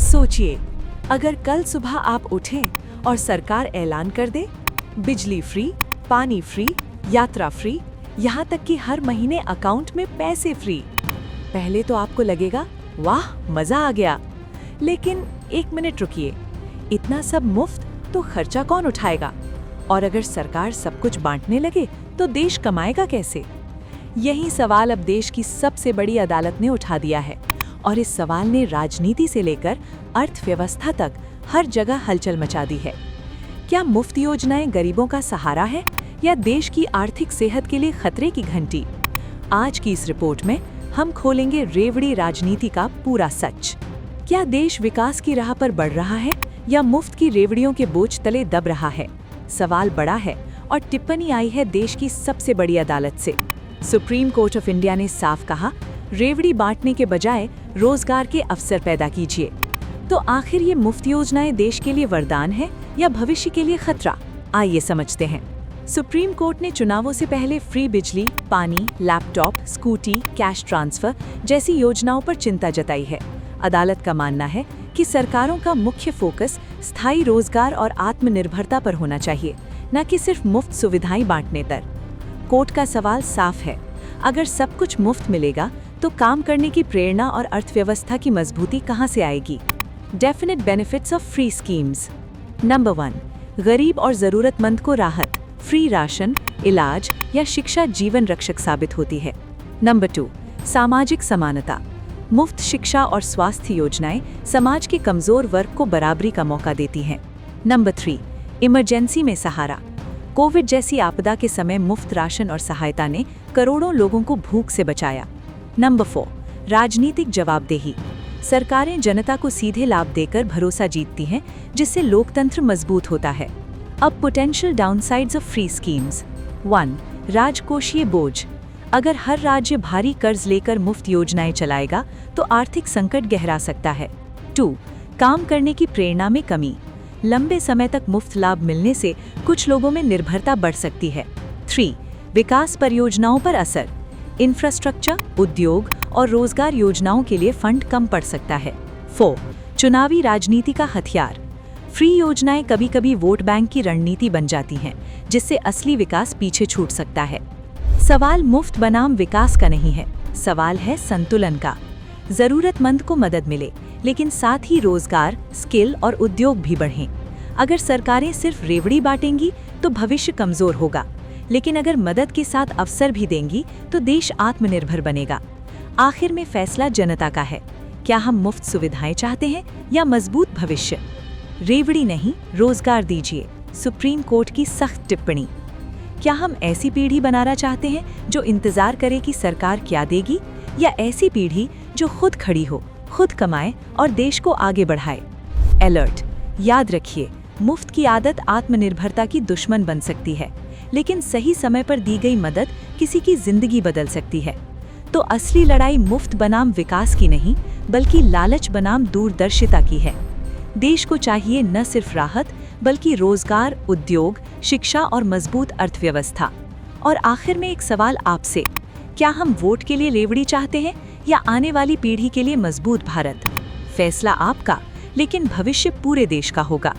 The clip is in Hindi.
सोचिए, अगर कल सुबह आप उठें और सरकार ऐलान कर दे बिजली फ्री, पानी फ्री, यात्रा फ्री, यहाँ तक कि हर महीने अकाउंट में पैसे फ्री। पहले तो आपको लगेगा वाह मजा आ गया, लेकिन एक मिनट रुकिए, इतना सब मुफ्त तो खर्चा कौन उठाएगा? और अगर सरकार सब कुछ बांटने लगे तो देश कमाएगा कैसे? यही सवाल अब देश की सबसे बड़ी अदालत ने उठा दिया है और इस सवाल ने राजनीति से लेकर अर्थव्यवस्था तक हर जगह हलचल मचा दी है। क्या मुफ्त योजनाएं गरीबों का सहारा है या देश की आर्थिक सेहत के लिए खतरे की घंटी? आज की इस रिपोर्ट में हम खोलेंगे रेवड़ी राजनीति का पूरा सच। क्या देश विकास की राह पर बढ़ रहा है या मुफ्त की रेवड़ियों के बोझ तले दब रहा है? सवाल बड़ा है और टिप्पणी आई है देश की सबसे बड़ी अदालत से। सुप्रीम कोर्ट ऑफ इंडिया ने साफ कहा, रेवड़ी बांटने के बजाय रोजगार के अवसर पैदा कीजिए। तो आखिर ये मुफ्त योजनाएं देश के लिए वरदान है या भविष्य के लिए खतरा? आइए समझते हैं। सुप्रीम कोर्ट ने चुनावों से पहले फ्री बिजली, पानी, लैपटॉप, स्कूटी, कैश ट्रांसफर जैसी योजनाओं पर चिंता जताई है। अदालत का मानना है कि सरकारों का मुख्य फोकस स्थायी रोजगार और आत्मनिर्भरता पर होना चाहिए, न कि सिर्फ मुफ्त सुविधाएं बांटने पर। कोर्ट का सवाल साफ है, अगर सब कुछ मुफ्त मिलेगा तो काम करने की प्रेरणा और अर्थव्यवस्था की मजबूती कहां से आएगी? Definite benefits of free schemes. Number 1, गरीब और जरूरतमंद को राहत। फ्री राशन, इलाज या शिक्षा जीवन रक्षक साबित होती है। नंबर 2, सामाजिक समानता। मुफ्त शिक्षा और स्वास्थ्य योजनाएं समाज के कमजोर वर्ग को बराबरी का मौका देती हैं। नंबर 3, इमरजेंसी में सहारा। कोविड जैसी आपदा के समय मुफ्त राशन और सहायता ने करोड़ों लोगों को भूख से बचाया। नंबर 4, राजनीतिक जवाबदेही। सरकारें जनता को सीधे लाभ देकर भरोसा जीतती हैं, जिससे लोकतंत्र मजबूत होता है। अब potential downsides of free schemes. 1, राजकोषीय बोझ। अगर हर राज्य भारी कर्ज लेकर मुफ्त योजनाएं चलाएगा तो आर्थिक संकट गहरा सकता है। 2, काम करने की प्रेरणा में कमी। लंबे समय तक मुफ्त लाभ मिलने से कुछ लोगों में निर्भरता बढ़ सकती है। 3, विकास परियोजनाओं पर असर। इंफ्रास्ट्रक्चर, उद्योग और रोजगार योजनाओं के लिए फंड कम पड़ सकता है। 4, चुनावी राजनीति का हथियार। फ्री योजनाएं कभी-कभी वोट बैंक की रणनीति बन जाती हैं, जिससे असली विकास पीछे छूट सकता है। सवाल मुफ्त बनाम विकास का नहीं है, सवाल है संतुलन का। जरूरतमंद को मदद मिले, लेकिन साथ ही रोजगार, स्किल और उद्योग भी बढ़ें। अगर सरकारें सिर्फ रेवड़ी बांटेंगी तो भविष्य कमजोर होगा, लेकिन अगर मदद के साथ अवसर भी देंगी तो देश आत्मनिर्भर बनेगा। आखिर में फैसला जनता का है, क्या हम मुफ्त सुविधाएं चाहते हैं या मजबूत भविष्य? रेवड़ी नहीं, रोजगार दीजिए, सुप्रीम कोर्ट की सख्त टिप्पणी। क्या हम ऐसी पीढ़ी बनाना चाहते हैं जो इंतजार करे कि सरकार क्या देगी, या ऐसी पीढ़ी जो खुद खड़ी हो, खुद कमाए और देश को आगे बढ़ाए? अलर्ट, याद रखिए, मुफ्त की आदत आत्मनिर्भरता की दुश्मन बन सकती है, लेकिन सही समय पर दी गई मदद किसी की जिंदगी बदल सकती है। तो असली लड़ाई मुफ्त बनाम विकास की नहीं, बल्कि लालच बनाम दूरदर्शिता की है। देश को चाहिए न सिर्फ राहत, बल्कि रोजगार, उद्योग, शिक्षा और मजबूत अर्थव्यवस्था। और आखिर में एक सवाल आपसे, क्या हम वोट के लिए रेवड़ी चाहते हैं या आने वाली पीढ़ी के लिए मजबूत भारत? फैसला आपका, लेकिन भविष्य पूरे देश का होगा।